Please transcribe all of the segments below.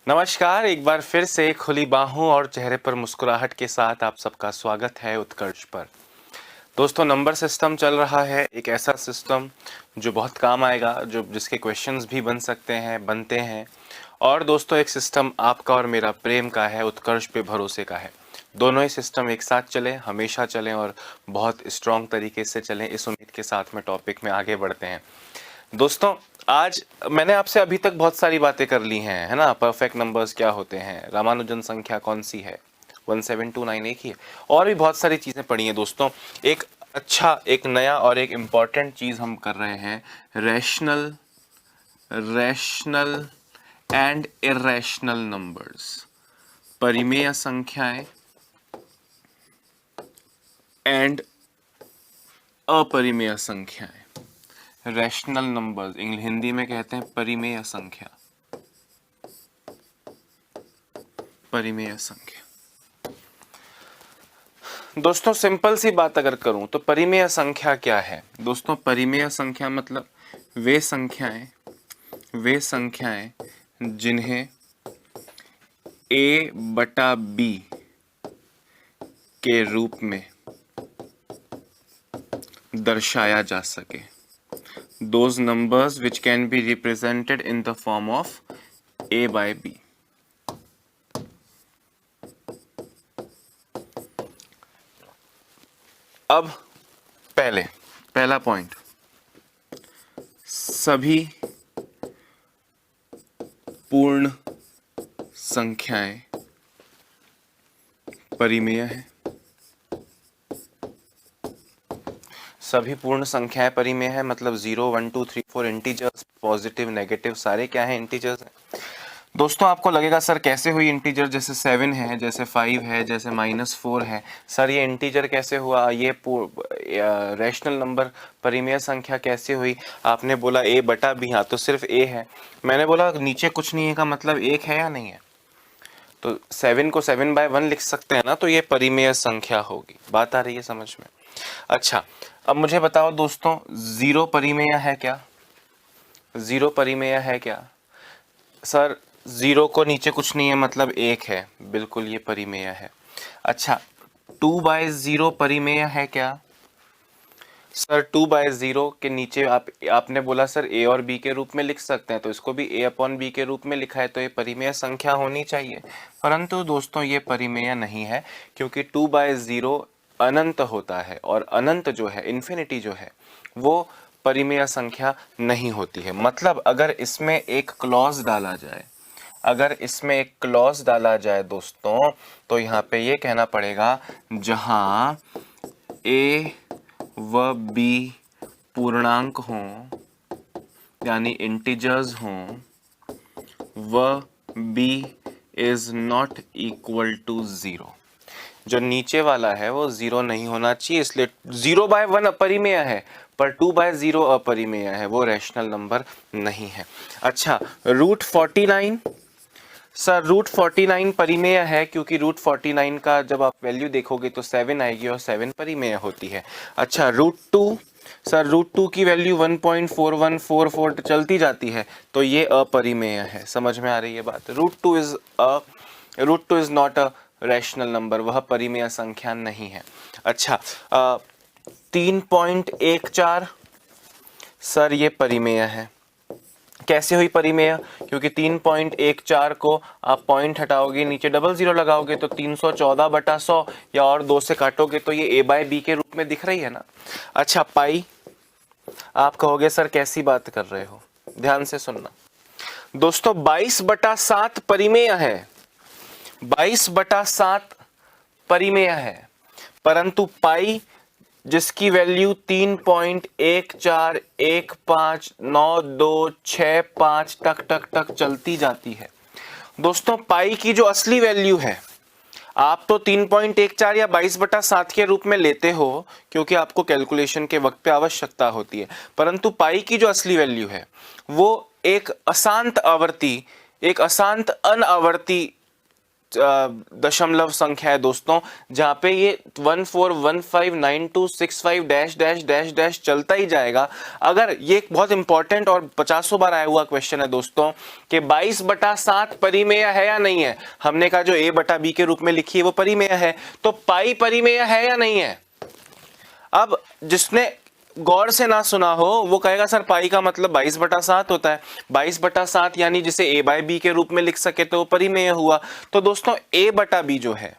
नमस्कार, एक बार फिर से खुली बाहों और चेहरे पर मुस्कुराहट के साथ आप सबका स्वागत है उत्कर्ष पर। दोस्तों, नंबर सिस्टम चल रहा है, एक ऐसा सिस्टम जो बहुत काम आएगा, जिसके क्वेश्चंस भी बन सकते हैं, बनते हैं। और दोस्तों, एक सिस्टम आपका और मेरा प्रेम का है, उत्कर्ष पे भरोसे का है। दोनों ही सिस्टम एक साथ चलें, हमेशा चलें और बहुत स्ट्रॉन्ग तरीके से चलें, इस उम्मीद के साथ में टॉपिक में आगे बढ़ते हैं। दोस्तों, आज मैंने आपसे अभी तक बहुत सारी बातें कर ली हैं, है ना। परफेक्ट नंबर्स क्या होते हैं, रामानुजन संख्या कौन सी है, 1729 एक ही है, और भी बहुत सारी चीज़ें पढ़ी हैं। दोस्तों, एक नया और एक इम्पॉर्टेंट चीज़ हम कर रहे हैं, रैशनल एंड इर्रेशनल नंबर्स, परिमेय संख्याएं एंड अपरिमेय संख्याएं। रैशनल नंबर्स हिंदी में कहते हैं परिमेय संख्या, परिमेय संख्या। दोस्तों, सिंपल सी बात अगर करूं तो परिमेय संख्या क्या है। दोस्तों, परिमेय संख्या मतलब वे संख्याएं जिन्हें a/b के रूप में दर्शाया जा सके। Those numbers which can be represented in the form of a/b. अब पहला पॉइंट, सभी पूर्ण संख्याएं परिमेय हैं। सभी पूर्ण संख्याएं परिमेय है मतलब 0, 1, 2, 3, 4 इंटीजर्स, पॉजिटिव नेगेटिव सारे क्या है, इंटीजर्स हैं। दोस्तों, आपको लगेगा सर कैसे हुई इंटीजर, जैसे 7 है, जैसे 5 है, जैसे -4 है, सर ये इंटीजर कैसे हुआ, ये रैशनल नंबर परिमेय संख्या कैसे हुई। आपने बोला a/b, हाँ तो सिर्फ a है। मैंने बोला नीचे कुछ नहीं है का मतलब 1 है या नहीं है, तो 7 को 7/1 लिख सकते हैं ना, तो ये परिमेय संख्या होगी। बात आ रही है समझ में। अच्छा, अब मुझे बताओ दोस्तों, 0 परिमेय है क्या। 0 परिमेय है क्या सर। 0 को नीचे कुछ नहीं है मतलब 1 है, बिल्कुल ये परिमेय है। अच्छा, 2/0 परिमेय है क्या सर। 2/0 के नीचे आपने बोला सर a और b के रूप में लिख सकते हैं, तो इसको भी a/b के रूप में लिखा है, तो ये परिमेय संख्या होनी चाहिए। परंतु दोस्तों, ये परिमेय नहीं है, क्योंकि 2/0 अनंत होता है, और अनंत जो है, इन्फिनिटी जो है, वो परिमेय संख्या नहीं होती है। मतलब अगर इसमें एक क्लॉज डाला जाए दोस्तों, तो यहाँ पे ये कहना पड़ेगा, जहां a व b पूर्णांक हों, यानी इंटीजर्स हों, व b is not equal to 0। जो नीचे वाला है वो 0 नहीं होना चाहिए, इसलिए 0/1 अपरिमेय है, पर 2/0 अपरिमेय है, वो रैशनल नंबर नहीं है। अच्छा, √49 सर, √49 परिमेय है, क्योंकि √49 का जब आप वैल्यू देखोगे तो 7 आएगी, और 7 परिमेय होती है। अच्छा, √2 सर, √2 की वैल्यू 1.4144 चलती जाती है, तो ये अपरिमेय है। समझ में आ रही है बात। √2 is not a rational number, वह परिमेय संख्या नहीं है। अच्छा, 3.14 सर, ये परिमेय है। कैसे हुई परिमेय, क्योंकि 3.14 को आप पॉइंट हटाओगे, नीचे 00 लगाओगे, तो 314/100, या और 2 से काटोगे तो ये a/b के रूप में दिख रही है ना। अच्छा, पाई, आप कहोगे सर कैसी बात कर रहे हो, ध्यान से सुनना दोस्तों। 22/7 परिमेय है, 22/7 परिमेय है, परंतु पाई जिसकी वैल्यू 3.14159265 टक टक टक चलती जाती है। दोस्तों, पाई की जो असली वैल्यू है, आप तो 3.14 या 22/7 के रूप में लेते हो, क्योंकि आपको कैलकुलेशन के वक्त पे आवश्यकता होती है, परंतु पाई की जो असली वैल्यू है वो एक अशांत अन आवर्ती दशमलव संख्या है दोस्तों, जहां पे ये 14159265 डैश डैश डैश डैश चलता ही जाएगा। अगर ये एक बहुत इंपॉर्टेंट और 50 बार आया हुआ क्वेश्चन है दोस्तों कि 22/7 परिमेय है या नहीं है। हमने कहा जो a बटा b के रूप में लिखी है वो परिमेय है, तो पाई परिमेय है या नहीं है। अब जिसने गौर से ना सुना हो वो कहेगा सर पाई का मतलब 22/7 होता है, 22/7 यानी जिसे a बाय बी के रूप में लिख सके तो परिमेय हुआ। तो दोस्तों a बटा b जो है,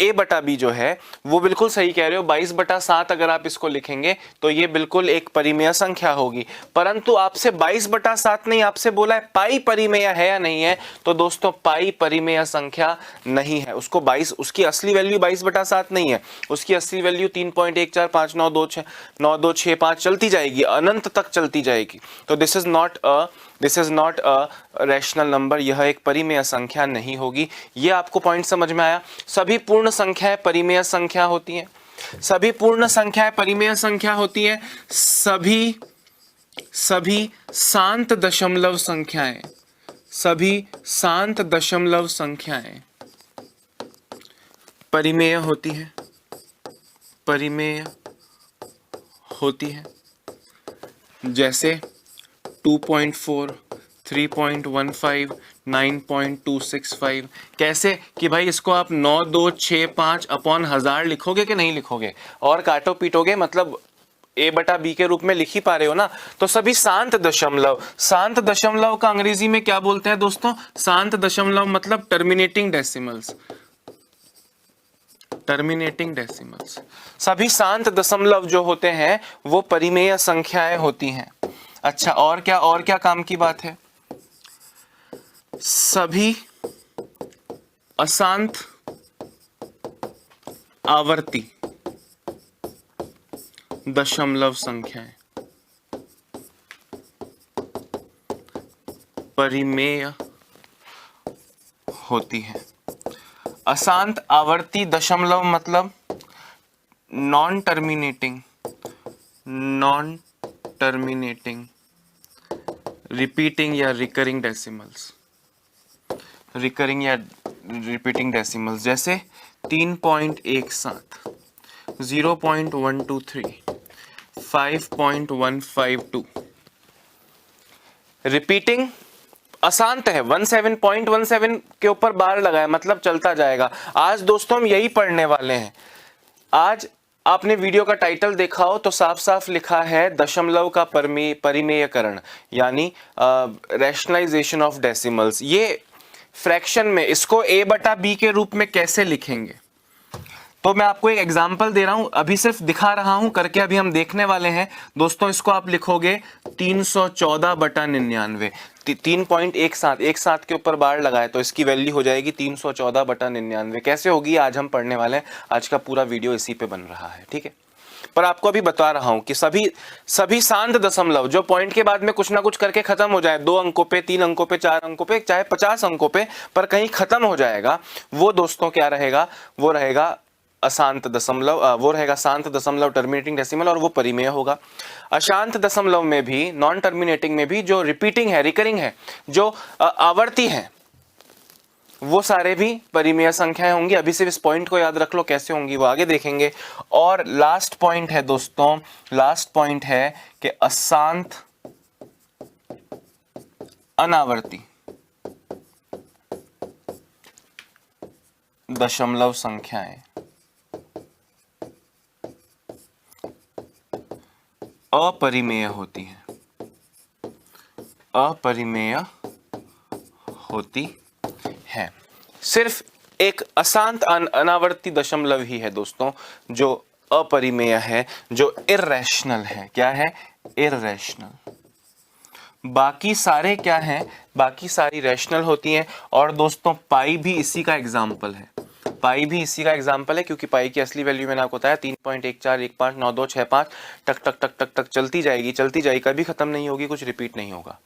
a बटा b जो है वो बिल्कुल सही कह रहे हो, 22/7 अगर आप इसको लिखेंगे तो ये बिल्कुल एक परिमेय संख्या होगी। परंतु आपसे 22/7 नहीं, आपसे बोला है पाई परिमेय है या नहीं है, तो दोस्तों पाई परिमेय संख्या नहीं है। उसको 22, उसकी असली वैल्यू 22/7 नहीं है, उसकी असली वैल्यू 3.1459265 चलती जाएगी, अनंत तक चलती जाएगी। तो this is not a rational number, यह एक परिमेय संख्या नहीं होगी। ये आपको पॉइंट समझ में आया। सभी पूर्ण संख्याएं परिमेय संख्या होती हैं, सभी पूर्ण संख्याएं परिमेय संख्या होती हैं, सभी शांत दशमलव संख्याएं, सभी शांत दशमलव संख्याएं परिमेय होती हैं, परिमेय होती है। जैसे 2.4, 3.15, 9.265। कैसे कि भाई इसको आप 9265 अपॉन 1000 लिखोगे कि नहीं लिखोगे, और काटो पीटोगे, मतलब a बटा b के रूप में लिख ही पा रहे हो ना। तो सभी शांत दशमलव, शांत दशमलव का अंग्रेजी में क्या बोलते हैं दोस्तों, शांत दशमलव मतलब टर्मिनेटिंग डेसिमल्स, टर्मिनेटिंग डेसिमल्स। सभी शांत दशमलव जो होते हैं वो परिमेय संख्याएं होती हैं। अच्छा, और क्या काम की बात है, सभी अशांत आवर्ती दशमलव संख्याएं परिमेय होती है। अशांत आवर्ती दशमलव मतलब नॉन टर्मिनेटिंग रिपीटिंग या रिकरिंग डेसिमल्स, रिकरिंग या रिपीटिंग डेसिमल्स। जैसे 3.17, 0.123, 5.152। रिपीटिंग अशांत है, 17.17 के ऊपर बार लगाया मतलब चलता जाएगा। आज दोस्तों हम यही पढ़ने वाले हैं। आज आपने वीडियो का टाइटल देखा हो तो साफ साफ लिखा है दशमलव का परिमेयकरण, यानी रैशनलाइजेशन ऑफ डेसिमल्स। ये फ्रैक्शन में इसको a बटा b के रूप में कैसे लिखेंगे, तो मैं आपको एक एग्जांपल दे रहा हूं, अभी सिर्फ दिखा रहा हूं, करके अभी हम देखने वाले हैं दोस्तों। इसको आप लिखोगे 314/99, 3.17, एक साथ के ऊपर बार लगाए तो इसकी वैल्यू हो जाएगी 314/99। कैसे होगी आज हम पढ़ने वाले हैं, आज का पूरा वीडियो इसी पे बन रहा है, ठीक है। पर आपको अभी बता रहा हूं कि सभी शांत दशमलव जो पॉइंट के बाद में कुछ ना कुछ करके खत्म हो जाए, 2 अंकों पे, 3 अंकों पे, 4 अंकों पे, चाहे 50 अंकों पे, पर कहीं खत्म हो जाएगा, वो दोस्तों क्या रहेगा, वो रहेगा अशांत दशमलव, वो रहेगा शांत दशमलव टर्मिनेटिंग डेसिमल, और वो परिमेय होगा। अशांत दशमलव में भी, नॉन टर्मिनेटिंग में भी जो रिपीटिंग है, रिकरिंग है, जो आवर्ती है, वो सारे भी परिमेय संख्याएं होंगी। अभी सिर्फ इस पॉइंट को याद रख लो, कैसे होंगी वो आगे देखेंगे। और लास्ट पॉइंट है दोस्तों, लास्ट पॉइंट है कि अशांत अनावर्ती दशमलव संख्याएं अपरिमेय होती हैं, अपरिमेय होती है। सिर्फ एक अशांत अनावर्ती दशमलव ही है दोस्तों जो अपरिमेय है, जो इर्रेशनल है। क्या है? इर्रेशनल। बाकी सारे क्या हैं? बाकी सारी रैशनल होती हैं। और दोस्तों पाई भी इसी का एग्जाम्पल है, पाई भी इसी का एग्जाम्पल है, क्योंकि पाई की असली वैल्यू मैंने आपको बताया 3.14159265 टक टक टक टक टक चलती जाएगी, चलती जाएगी, कभी खत्म नहीं होगी, कुछ रिपीट नहीं होगा,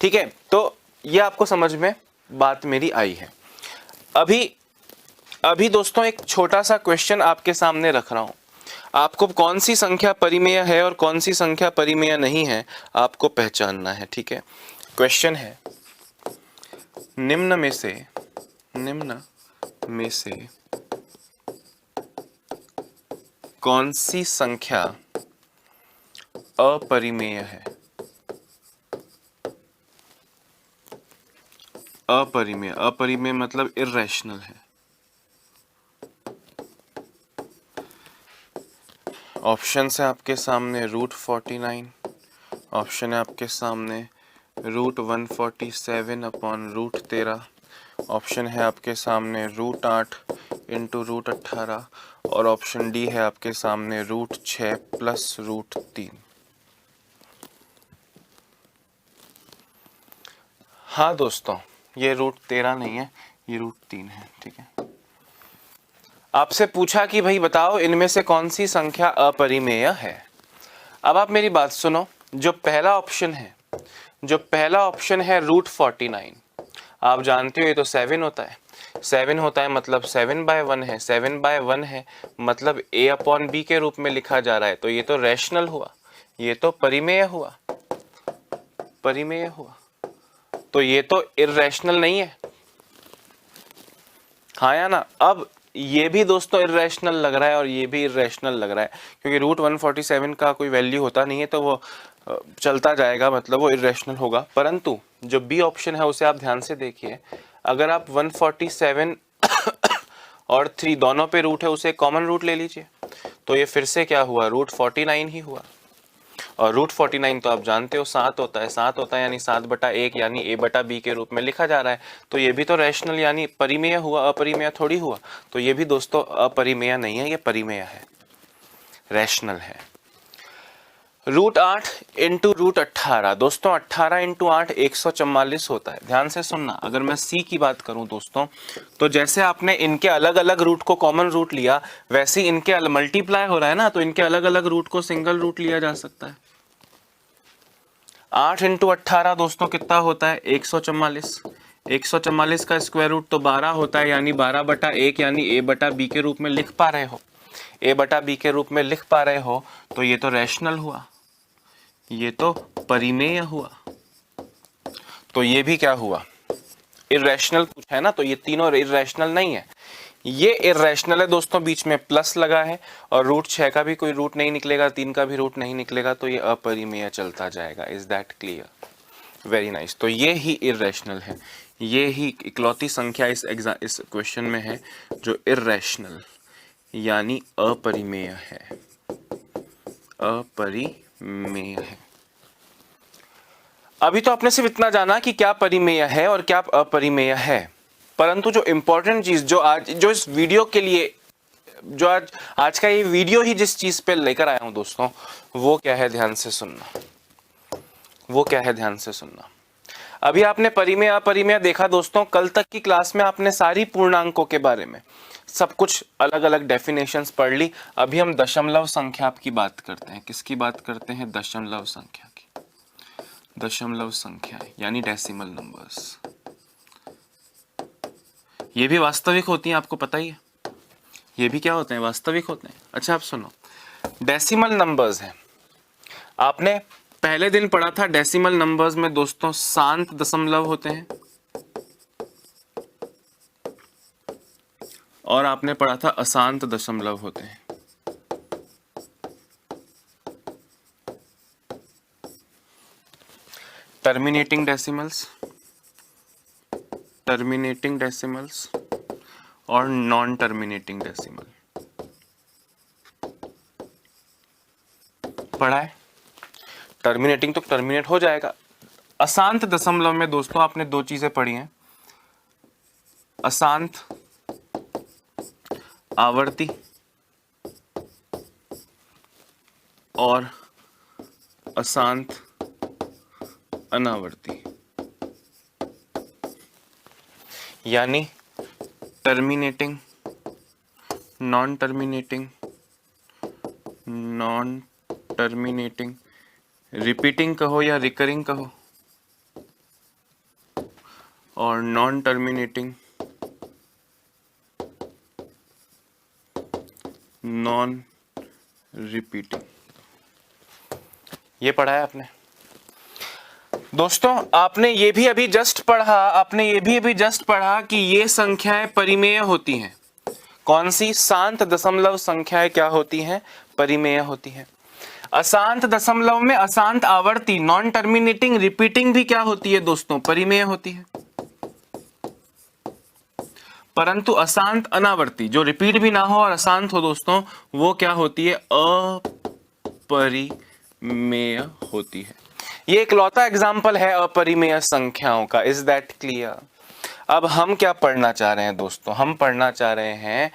ठीक है। तो ये आपको समझ में बात मेरी आई है। अभी दोस्तों एक छोटा सा क्वेश्चन आपके सामने रख रहा हूं, आपको कौन सी संख्या परिमेय है और कौन सी संख्या परिमेय नहीं है आपको पहचानना है, ठीक है। क्वेश्चन है, निम्न में से कौन सी संख्या अपरिमेय है? अपरिमेय, अपरिमेय मतलब इर्रेशनल है। ऑप्शन है आपके सामने √49, ऑप्शन है आपके सामने √147 अपॉन √13, ऑप्शन है आपके सामने √8 इंटू √18 और ऑप्शन डी है आपके सामने √6 प्लस √3। हाँ दोस्तों, ये √13 नहीं है, ये √3 है। ठीक है, आपसे पूछा कि भाई बताओ इनमें से कौन सी संख्या अपरिमेय है। अब आप मेरी बात सुनो, जो पहला ऑप्शन है, √49, आप जानते हो ये तो 7 होता है। 7 होता है मतलब 7/1 है, 7/1 है मतलब a अपॉन b के रूप में लिखा जा रहा है, तो ये तो रैशनल हुआ, ये तो परिमेय हुआ, परिमेय हुआ, तो ये तो इर्रेशनल नहीं है। हाँ या ना? अब ये भी दोस्तों इर्रेशनल लग रहा है और ये भी इर्रेशनल लग रहा है, क्योंकि √147 का कोई वैल्यू होता नहीं है, तो वो चलता जाएगा, मतलब वो इर्रेशनल होगा। परंतु जो बी ऑप्शन है उसे आप ध्यान से देखिए, अगर आप 147 और 3 दोनों पे रूट है, उसे कॉमन रूट ले लीजिए, तो ये फिर से क्या हुआ, √49 ही हुआ। और √49 तो आप जानते हो 7 होता है, 7 होता है यानी 7/1 यानी a/b के रूप में लिखा जा रहा है, तो ये भी तो रैशनल यानी परिमेय हुआ, अपरिमेय थोड़ी हुआ। तो ये भी दोस्तों अपरिमेय नहीं है, ये परिमेय है, रैशनल है। √8 इंटू √18, दोस्तों 18 इंटू 8 144 होता है। ध्यान से सुनना, अगर मैं c की बात करूं दोस्तों, तो जैसे आपने इनके अलग अलग रूट को कॉमन रूट लिया, वैसे ही इनके मल्टीप्लाई हो रहा है ना, तो इनके अलग अलग रूट को सिंगल रूट लिया जा सकता है। 8 इंटू 18 दोस्तों कितना होता है, 144। 144 का स्क्वायर रूट तो 12 होता है, यानी 12/1 यानी a/b के रूप में लिख पा रहे हो, a/b के रूप में लिख पा रहे हो, तो ये तो रैशनल हुआ, ये तो परिमेय हुआ। तो ये भी क्या हुआ, इर्रेशनल कुछ है ना, तो ये तीनों इर्रेशनल नहीं है, ये इर्रेशनल है दोस्तों, बीच में प्लस लगा है, और √6 का भी कोई रूट नहीं निकलेगा, 3 का भी रूट नहीं निकलेगा, तो ये अपरिमेय चलता जाएगा। Is that clear? Very nice. तो ये ही इर्रेशनल है, ये ही इकलौती संख्या इस क्वेश्चन में है जो इर्रेशनल यानी अपरिमेय है, अपरिमेय है। अभी तो आपने सिर्फ इतना जाना कि क्या परिमेय है और क्या अपरिमेय है, परंतु जो इंपॉर्टेंट चीज जो इस वीडियो के लिए, जो आज का ये वीडियो ही जिस चीज पे लेकर आया हूं दोस्तों, वो क्या है, ध्यान से सुनना, वो क्या है, ध्यान से सुनना। अभी आपने परिमेय अपरिमेय देखा दोस्तों, कल तक की क्लास में आपने सारी पूर्णांकों के बारे में सब कुछ अलग अलग डेफिनेशंस पढ़ ली। अभी हम दशमलव संख्या की बात करते हैं। किसकी बात करते हैं? दशमलव संख्या की। दशमलव संख्या यानी डेसिमल नंबर्स, ये भी वास्तविक होती हैं, आपको पता ही है, ये भी क्या होते हैं, वास्तविक होते हैं। अच्छा आप सुनो, डेसिमल नंबर्स हैं, आपने पहले दिन पढ़ा था डेसिमल नंबर्स में दोस्तों शांत दशमलव होते हैं, और आपने पढ़ा था अशांत दशमलव होते हैं। टर्मिनेटिंग डेसिमल्स, टर्मिनेटिंग डेसिमल्स और नॉन टर्मिनेटिंग डेसिमल पढ़ा है। टर्मिनेटिंग तो टर्मिनेट हो जाएगा। अशांत दशमलव में दोस्तों आपने दो चीजें पढ़ी हैं, अशांत आवर्ती और अशांत अनावर्ती, यानी terminating, non terminating, non terminating, repeating कहो या रिकरिंग कहो, और नॉन टर्मिनेटिंग, नॉन रिपीटिंग। ये पढ़ा है आपने। दोस्तों आपने ये भी अभी जस्ट पढ़ा कि ये संख्याएं परिमेय होती हैं। कौन सी? शांत दशमलव संख्याएं क्या होती हैं? परिमेय होती हैं। अशांत दशमलव में अशांत आवर्ती नॉन टर्मिनेटिंग रिपीटिंग भी क्या होती है दोस्तों? परिमेय होती है। परंतु अशांत अनावर्ती जो रिपीट भी ना हो और अशांत हो दोस्तों, वो क्या होती है? अपरिमेय होती है। ये इकलौता एग्जाम्पल है अपरिमेय संख्याओं का। Is that clear? अब हम क्या पढ़ना चाह रहे हैं दोस्तों? हम पढ़ना चाह रहे हैं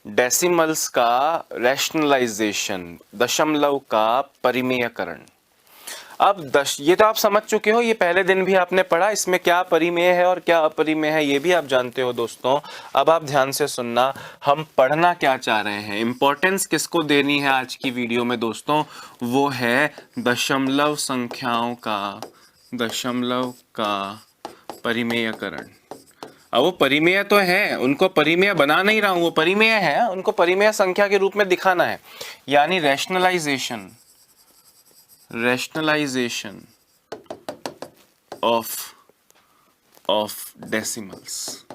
डेसिमल्स का रैशनलाइजेशन, दशमलव का परिमेयकरण। अब ये तो आप समझ चुके हो, ये पहले दिन भी आपने पढ़ा, इसमें क्या परिमेय है और क्या अपरिमेय है ये भी आप जानते हो दोस्तों। अब आप ध्यान से सुनना, हम पढ़ना क्या चाह रहे हैं, इंपॉर्टेंस किसको देनी है आज की वीडियो में दोस्तों, वो है दशमलव संख्याओं का परिमेयकरण। अब वो परिमेय तो है, उनको परिमेय बना नहीं रहा हूं, वो परिमेय है, उनको परिमेय संख्या के रूप में दिखाना है, यानी रैशनलाइजेशन ऑफ डेसिमल्स।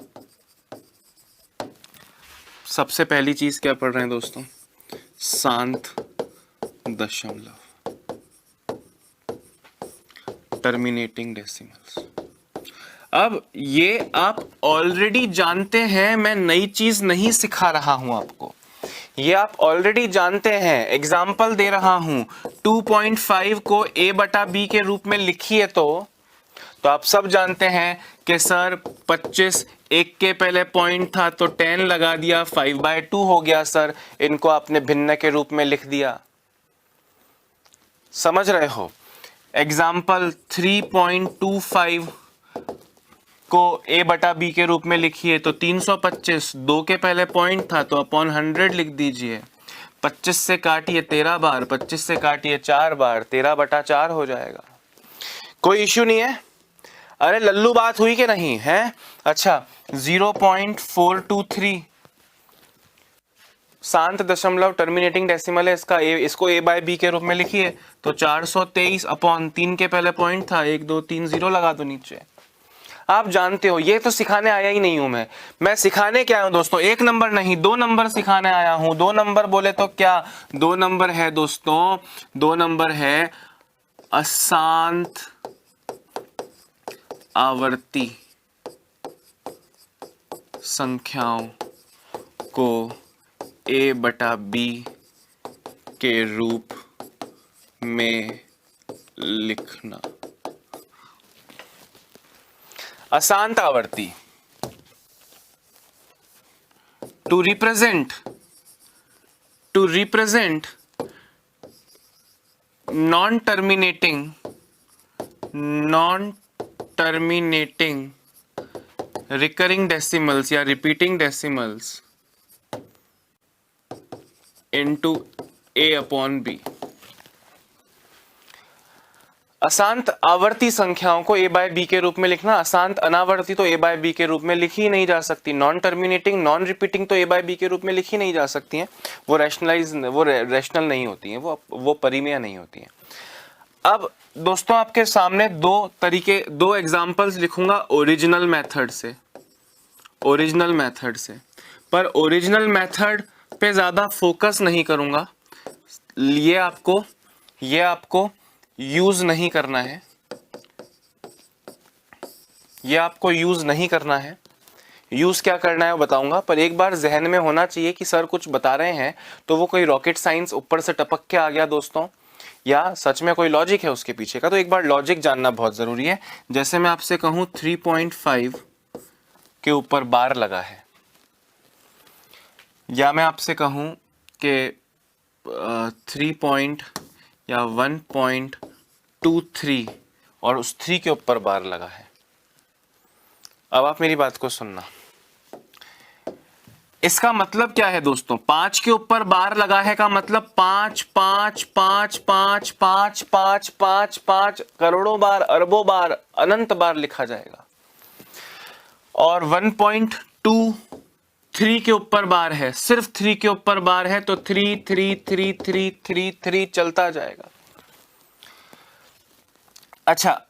सबसे पहली चीज क्या पढ़ रहे हैं दोस्तों? शांत दशमलव, टर्मिनेटिंग डेसिमल्स। अब ये आप ऑलरेडी जानते हैं, मैं नई चीज नहीं सिखा रहा हूं आपको, ये आप ऑलरेडी जानते हैं। एग्जाम्पल दे रहा हूं, 2.5 को a बटा b के रूप में लिखिए तो आप सब जानते हैं कि सर 25 एक के पहले पॉइंट था तो 10 लगा दिया, 5/2 हो गया सर, इनको आपने भिन्न के रूप में लिख दिया। समझ रहे हो? एग्जाम्पल 3.25 को a बटा b के रूप में लिखिए तो 325 2 के पहले पॉइंट था तो अपॉन 100 लिख दीजिए। 25 से काटिए 13 बार, 25 से काटिए 4 बार, 13/4 हो जाएगा। कोई इश्यू नहीं है? अरे लल्लू बात हुई कि नहीं है? अच्छा, 0.423 शांत दशमलव टर्मिनेटिंग डेसिमल है, इसको a बाय b के रूप में लिखिए तो 423 अपॉन 3 के पहले पॉइंट था, 1 2 3 0 लगा दो नीचे। आप जानते हो, ये तो सिखाने आया ही नहीं हूं मैं सिखाने क्या आया हूं दोस्तों? 1 नंबर नहीं, 2 नंबर सिखाने आया हूं। 2 नंबर बोले तो क्या? 2 नंबर है दोस्तों, 2 नंबर है अशांत आवर्ती संख्याओं को a बटा b के रूप में लिखना। अशांत आवर्ती, to represent non terminating recurring decimals या repeating decimals into a upon b। अशांत आवर्ती संख्याओं को a बाय b के रूप में लिखना। अशांत अनावर्ती तो a बाय b के रूप में लिखी ही नहीं जा सकती। नॉन टर्मिनेटिंग नॉन रिपीटिंग तो a बाय b के रूप में लिखी नहीं जा सकती हैं, वो रैशनल नहीं होती हैं, वो परिमेय नहीं होती हैं। अब दोस्तों आपके सामने दो एग्जांपल्स लिखूंगा ओरिजिनल मेथड से, पर ओरिजिनल मेथड पे ज्यादा फोकस नहीं करूंगा। ये आपको यूज नहीं करना है, यूज क्या करना है बताऊंगा, पर एक बार जहन में होना चाहिए कि सर कुछ बता रहे हैं तो वो कोई रॉकेट साइंस ऊपर से टपक के आ गया दोस्तों, या सच में कोई लॉजिक है उसके पीछे का। तो एक बार लॉजिक जानना बहुत जरूरी है। जैसे मैं आपसे कहूं 3.5 के ऊपर बार लगा है, या मैं आपसे कहूं कि 1.23 और उस 3 के ऊपर बार लगा है। अब आप मेरी बात को सुनना, इसका मतलब क्या है दोस्तों? 5 के ऊपर बार लगा है का मतलब 5 5 5 5 5 5 5 5 करोड़ों बार, अरबों बार, अनंत बार लिखा जाएगा। और 1.23 के ऊपर बार है, सिर्फ 3 के ऊपर बार है तो 3 3 3 3 3 3 चलता जाएगा। अच्छा,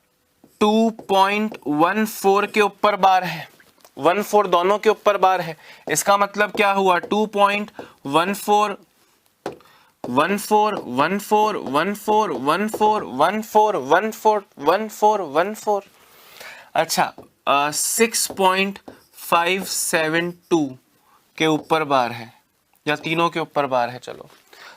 2.14 के ऊपर बार है, 14 दोनों के ऊपर बार है। इसका मतलब क्या हुआ, 2.14 14 14 14 14 14 14 14 14, अच्छा 6.572 के ऊपर बार है, या तीनों के ऊपर बार है। चलो,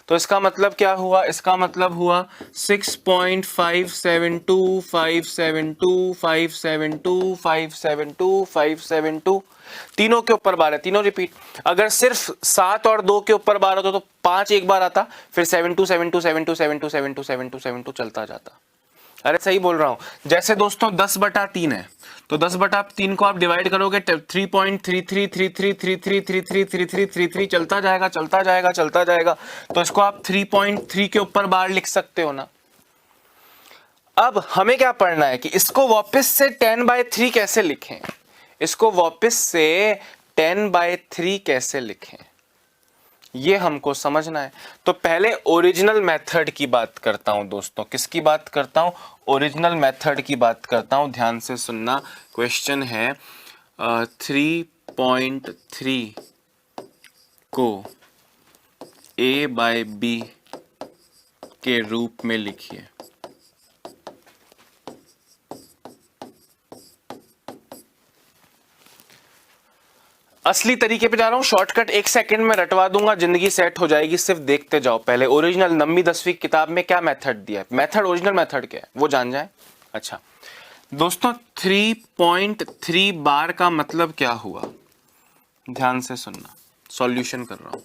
तो इसका मतलब क्या हुआ, इसका मतलब हुआ 6.572 572 572 572 572, तीनों के ऊपर बार है, तीनों रिपीट। अगर सिर्फ 7 और 2 के ऊपर बार होता तो 5 एक बार आता, फिर 72 72 72 72 72 72 72 चलता जाता। अरे सही बोल रहा हूं। जैसे दोस्तों 10/3 है, तो 10/3 को आप डिवाइड करोगे 3.333333333333 चलता जाएगा चलता जाएगा चलता जाएगा, तो इसको आप 3.3 के ऊपर बार लिख सकते हो ना। अब हमें क्या पढ़ना है कि इसको वापस से 10/3 कैसे लिखें, इसको वापस से 10/3 कैसे लिखें, ये हमको समझना है। तो पहले ओरिजिनल मेथड की बात करता हूं दोस्तों। किसकी बात करता हूं, ओरिजिनल मेथड की बात करता हूं। ध्यान से सुनना, क्वेश्चन है 3.3 को a/b के रूप में लिखिए। असली तरीके पे जा रहा हूं, शॉर्टकट 1 सेकंड में रटवा दूंगा, जिंदगी सेट हो जाएगी। सिर्फ देखते जाओ। पहले ओरिजिनल 9वीं 10वीं किताब में क्या मेथड दिया है, मेथड ओरिजिनल मेथड क्या है वो जान जाए। अच्छा दोस्तों, 3.3 बार का मतलब क्या हुआ, ध्यान से सुनना, सॉल्यूशन कर रहा हूं।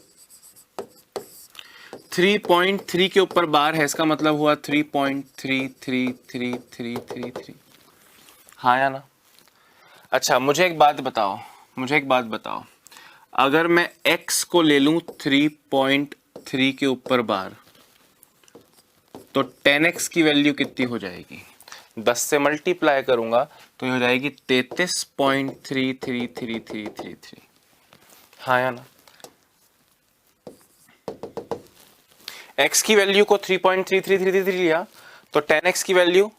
3.3 के ऊपर बार है, इसका मतलब हुआ 3.3333333, हाँ या ना। अच्छा मुझे एक बात बताओ, मुझे एक बात बताओ, अगर मैं x को ले लूं 3.3 के ऊपर बार, तो 10x की वैल्यू कितनी हो जाएगी, 10 से मल्टीप्लाई करूंगा तो ये हो जाएगी 33.33333, हाँ या ना। x की वैल्यू को 3.3333 लिया, तो 10x की वैल्यू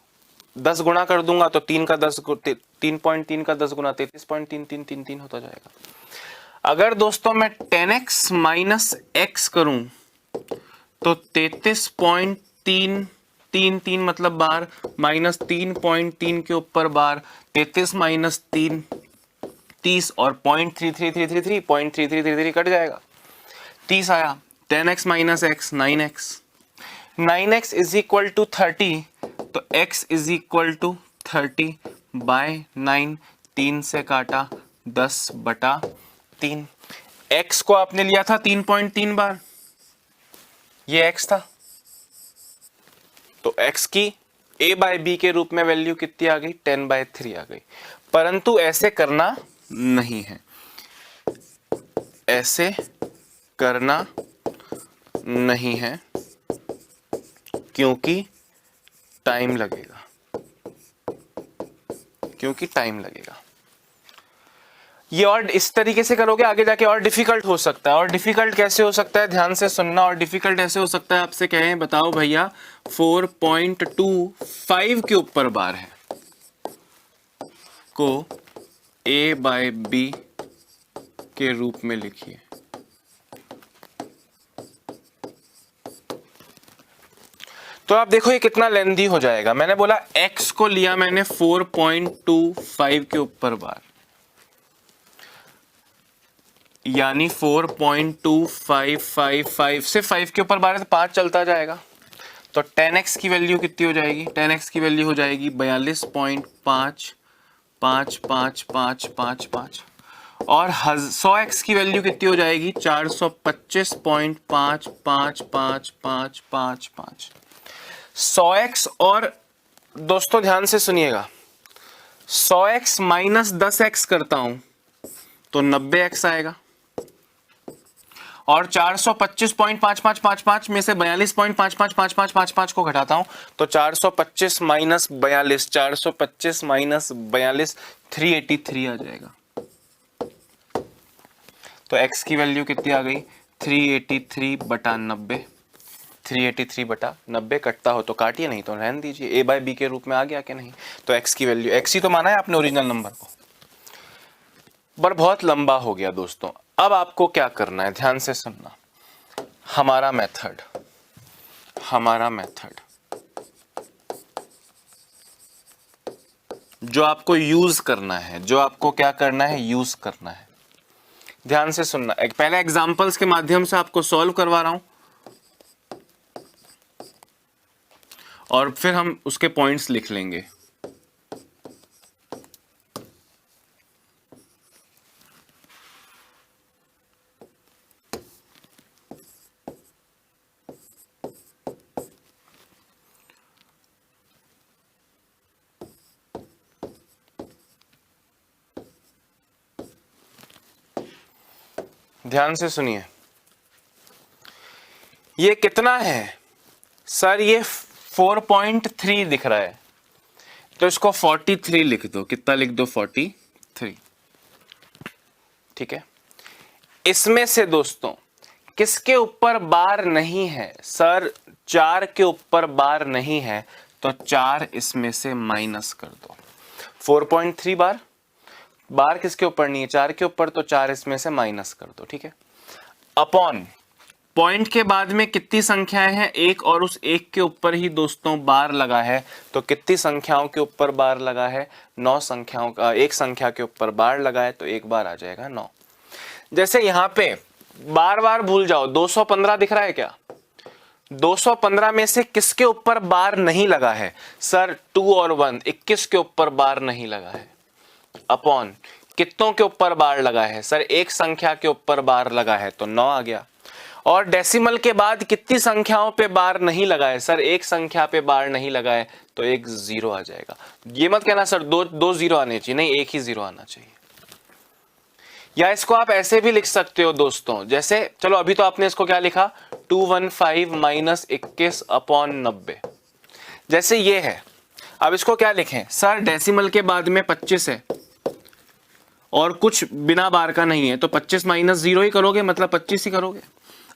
10 गुना कर दूंगा तो 3 का 10 3.3 का 10 गुना 33.3333 होता जाएगा। अगर दोस्तों मैं 10x माइनस x करूं तो 33.333 मतलब बार, माइनस 3.3 के ऊपर बार, 33 माइनस 3 30, और 0.33333 0.3333 कट जाएगा, 30 आया। 10x minus x 9x, 9x is equal to 30, तो x इज इक्वल टू 30/9, 3 से काटा 10/3। x को आपने लिया था 3.3 बार, ये x था, तो x की a/b के रूप में वैल्यू कितनी आ गई, 10/3 आ गई। परंतु ऐसे करना नहीं है, ऐसे करना नहीं है, क्योंकि टाइम लगेगा, क्योंकि टाइम लगेगा। ये और इस तरीके से करोगे आगे जाके और डिफिकल्ट हो सकता है। और डिफिकल्ट कैसे हो सकता है, ध्यान से सुनना। और डिफिकल्ट ऐसे हो सकता है, आपसे कहें बताओ भैया 4.25 के ऊपर बार है, को a/b के रूप में लिखिए। तो आप देखो ये कितना लेंदी हो जाएगा। मैंने बोला x को लिया मैंने 4.25 के ऊपर बार, यानी 4.2555 से 5 के ऊपर बार है तो 5 चलता जाएगा। तो 10x की वैल्यू कितनी हो जाएगी, 10x की वैल्यू हो जाएगी 42.555555, और 100x की वैल्यू कितनी हो जाएगी 425.555555। 100x, और दोस्तों ध्यान से सुनिएगा, 100x माइनस 10x करता हूं तो 90x आएगा, और 425.5555 में से 42.555555 को घटाता हूं तो 425 माइनस 42, 425 माइनस 42 383 आ जाएगा। तो x की वैल्यू कितनी आ गई 383/90, 383 बटा 90 कटता हो तो काटिए, नहीं तो रहने दीजिए। a बाय बी के रूप में आ गया कि नहीं। तो x की वैल्यू x ही तो माना है आपने ओरिजिनल नंबर को। पर बहुत लंबा हो गया दोस्तों। अब आपको क्या करना है, ध्यान से सुनना। हमारा मेथड जो आपको यूज करना है, जो आपको क्या करना है, यूज करना है। ध्यान से सुनना। एक पहले एग्जांपल्स के माध्यम से आपको सॉल्व करवा रहा हूं और फिर हम उसके पॉइंट्स लिख लेंगे। ध्यान से सुनिए। ये कितना है सर, ये 4.3 दिख रहा है, तो इसको 43 लिख दो। कितना लिख दो, 43। ठीक है। इसमें से दोस्तों किसके ऊपर बार नहीं है सर, 4 के ऊपर बार नहीं है, तो 4 इसमें से माइनस कर दो। 4.3 बार किसके ऊपर नहीं है, 4 के ऊपर, तो 4 इसमें से माइनस कर दो। ठीक है। अपॉन पॉइंट के बाद में कितनी संख्याएं हैं, एक, और उस एक के ऊपर ही दोस्तों बार लगा है, तो कितनी संख्याओं के ऊपर बार लगा है, 9 संख्याओं का। एक संख्या के ऊपर बार लगा है तो एक बार आ जाएगा 9। जैसे यहां पे बार बार भूल जाओ, 215 दिख रहा है क्या, 215 में से किसके ऊपर बार नहीं लगा है सर, 2 और 1, 21 के ऊपर बार नहीं लगा है। अपॉन कितनों के ऊपर बार लगा है सर, एक संख्या के ऊपर बार लगा है, तो 9 आ गया। और डेसिमल के बाद कितनी संख्याओं पे बार नहीं लगा है सर, एक संख्या पे बार नहीं लगा है, तो एक 0 आ जाएगा। ये मत कहना सर दो 0 आने चाहिए, नहीं, एक ही 0 आना चाहिए। या इसको आप ऐसे भी लिख सकते हो दोस्तों, जैसे चलो अभी तो आपने इसको क्या लिखा, 215 माइनस 21 अपॉन 90, जैसे ये है। अब इसको क्या लिखें सर, डेसिमल के बाद में 25 है और कुछ बिना बार का नहीं है, तो 25 माइनस 0 ही करोगे, मतलब 25 ही करोगे।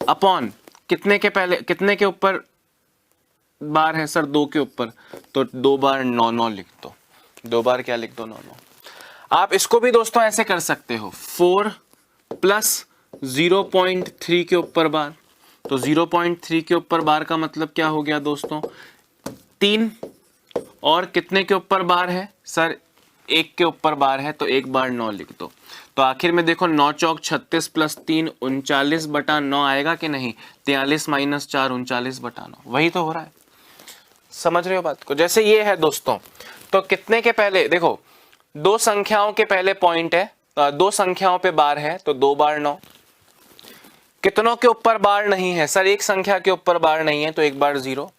अपॉन कितने के पहले, कितने के ऊपर बार है सर, 2 के ऊपर, तो 2 बार 9 9 लिख दो। 2 बार क्या लिख दो, 9 9। आप इसको भी दोस्तों ऐसे कर सकते हो, 4 प्लस 0.3 के ऊपर बार, तो 0.3 के ऊपर बार का मतलब क्या हो गया दोस्तों, 3, और कितने के ऊपर बार है सर, 1 के ऊपर बार है, तो एक बार 9 लिख दो। तो आखिर में देखो 9 चौक 36 प्लस 3 39 बटा 9 आएगा कि नहीं, 43 माइनस 4 39 बटा 9, वही तो हो रहा है। समझ रहे हो बात को। जैसे ये है दोस्तों, तो कितने के पहले देखो, 2 संख्याओं के पहले पॉइंट है, 2 संख्याओं पे बार है, तो 2 बार 9। कितनों के ऊपर बार नहीं है सर, एक संख्या के ऊपर बार नहीं है, तो एक बार 0।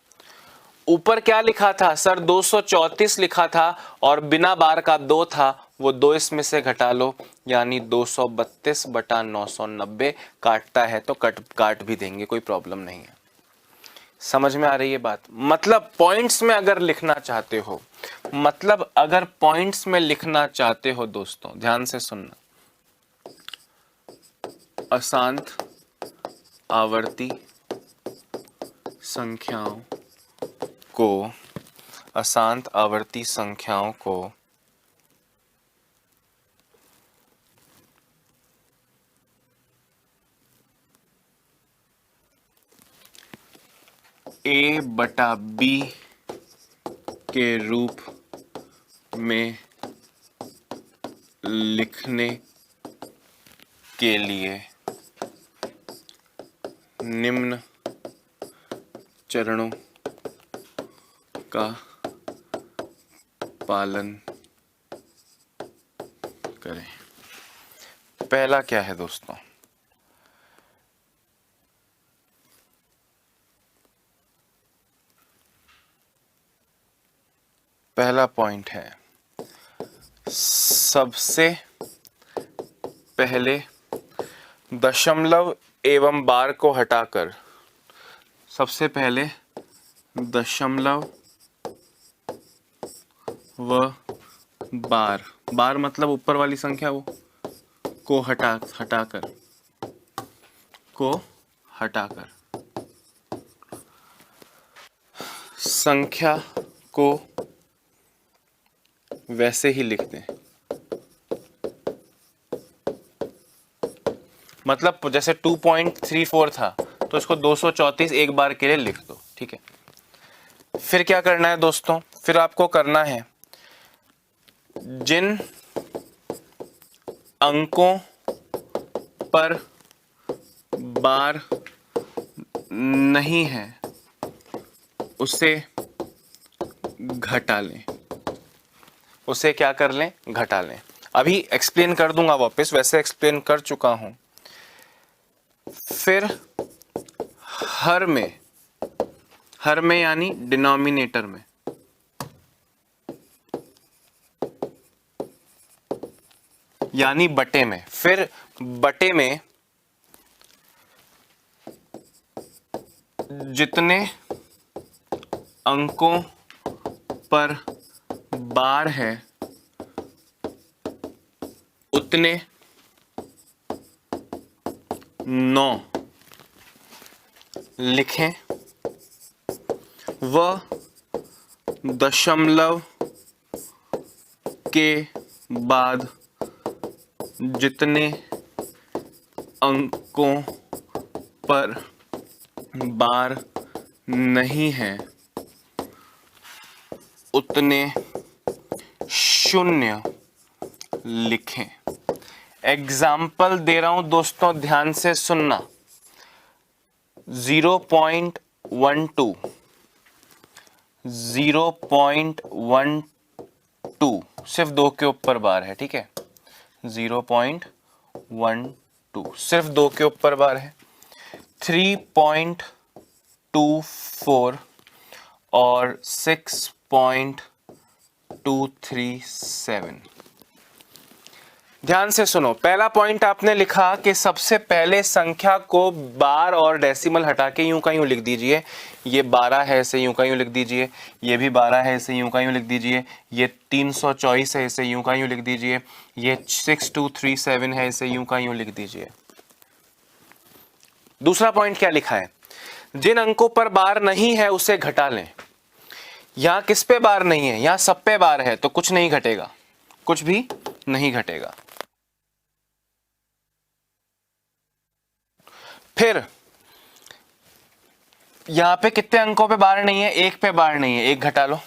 ऊपर क्या लिखा था सर, 234 लिखा था और बिना बार का 2 था, वो 2 इसमें से घटा लो, यानी 232 बटा 990। काटता है तो काट भी देंगे, कोई प्रॉब्लम नहीं है। समझ में आ रही है बात। मतलब पॉइंट्स में अगर लिखना चाहते हो, मतलब अगर पॉइंट्स में लिखना चाहते हो दोस्तों, ध्यान से सुनना। अशांत आवर्ती संख्याओं को, अशांत आवर्ती संख्याओं को a बटा b के रूप में लिखने के लिए निम्न चरणों का पालन करें। पहला क्या है दोस्तों, पहला पॉइंट है, सबसे पहले दशमलव एवं बार को हटाकर, सबसे पहले दशमलव व बार, बार मतलब ऊपर वाली संख्या, वो को हटाकर संख्या को वैसे ही लिख दें। मतलब जैसे 2.34 था तो इसको 234 एक बार के लिए लिख दो, ठीक है। फिर क्या करना है दोस्तों, फिर आपको करना है जिन अंकों पर बार नहीं है उसे घटा लें। उसे क्या कर लें, घटा लें। अभी एक्सप्लेन कर दूंगा वापस, वैसे एक्सप्लेन कर चुका हूं। फिर हर में यानी डिनोमिनेटर में यानी बटे में, फिर बटे में जितने अंकों पर बार है उतने 9 लिखें व दशमलव के बाद जितने अंकों पर बार नहीं है उतने 0 लिखें। एग्जाम्पल दे रहा हूं दोस्तों, ध्यान से सुनना। 0.12 सिर्फ 2 के ऊपर बार है, ठीक है। 0.12 सिर्फ 2 के ऊपर बार है। 3.24 और 6.237। ध्यान से सुनो, पहला पॉइंट आपने लिखा कि सबसे पहले संख्या को बार और डेसिमल हटा के यूं का यूं लिख दीजिए। ये 12 है, इसे यूं का यूं लिख दीजिए। ये भी 12 है, इसे यूं का यूं लिख दीजिए। ये 324 है, इसे यूं का यूं लिख दीजिए। ये 6237 है, इसे यूं का यूं लिख दीजिए। दूसरा पॉइंट क्या लिखा है, जिन अंकों पर बार नहीं है उसे घटा लें। यहां किस पे बार नहीं है, यहां सब पे बार है, तो कुछ नहीं घटेगा, कुछ भी नहीं घटेगा। फिर यहां पे कितने अंकों पे बार नहीं है, एक पे बार नहीं है, एक घटा लो।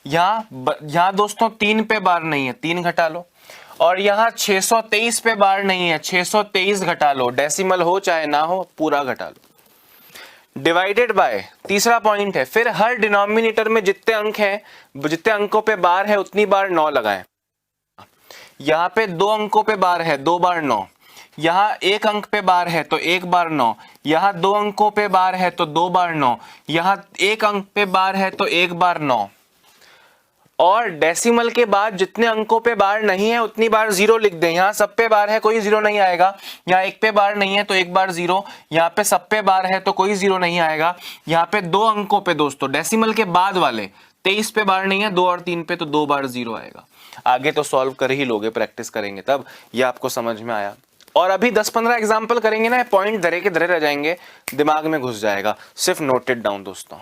यहां दोस्तों 3 पे बार नहीं है, 3 घटा लो। और यहां 623 पे बार नहीं है, 623 घटा लो। डेसिमल हो चाहे ना हो, पूरा घटा लो। डिवाइडेड बाय, तीसरा पॉइंट है, फिर हर डिनोमिनेटर में जितने अंक हैं, जितने अंकों पे बार है उतनी बार 9 लगाएं। यहां पे 2 अंकों पे बार है, 2 बार 9। यहां 1 अंक पे बार है तो 1 बार 9। यहां 2 अंकों पे बार है तो 2 बार 9। यहां 1 अंक पे बार है तो 1 बार 9। और डेसिमल के बाद जितने अंकों पे बार नहीं है उतनी बार 0 लिख दें। यहां सब पे बार है, कोई 0 नहीं आएगा। यहां 1 पे बार नहीं है तो 1 बार 0। यहां पे सब पे बार है तो कोई 0 नहीं आएगा। यहां पे 2 अंकों पे दोस्तों, डेसिमल के बाद वाले 23 पे बार नहीं है, 2 और 3 पे, तो 2 बार 0 आएगा। आगे तो सॉल्व कर ही लोगे, प्रैक्टिस करेंगे तब। ये आपको समझ में आया। और अभी 10-15 एग्जाम्पल करेंगे ना, पॉइंट धरे के धरे रह जाएंगे, दिमाग में घुस जाएगा। सिर्फ नोटेड डाउन दोस्तों।